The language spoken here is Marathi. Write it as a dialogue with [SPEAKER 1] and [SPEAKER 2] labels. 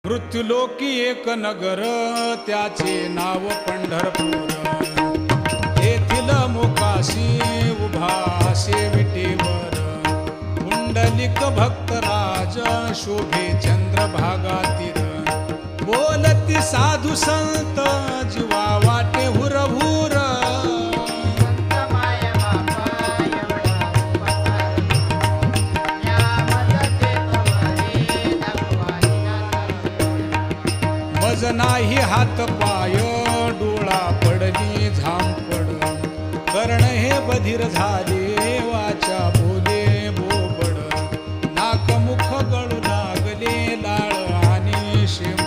[SPEAKER 1] मृत्युलोकी एक नगर त्याचे नाव पंढरपूर. येथील मोकाशी उभा विटेवर पुंडलिक भक्तराज शोभे चंद्रभागातीर. बोलती साधू संत जीवा वाटे हुरहुर. मज नाही हात पाय डोळा पडली झांपड. कर्ण हे बधीर झाले वाचा बोले बोबड. नाक मुख गळू लागले लाळ आणि शेम.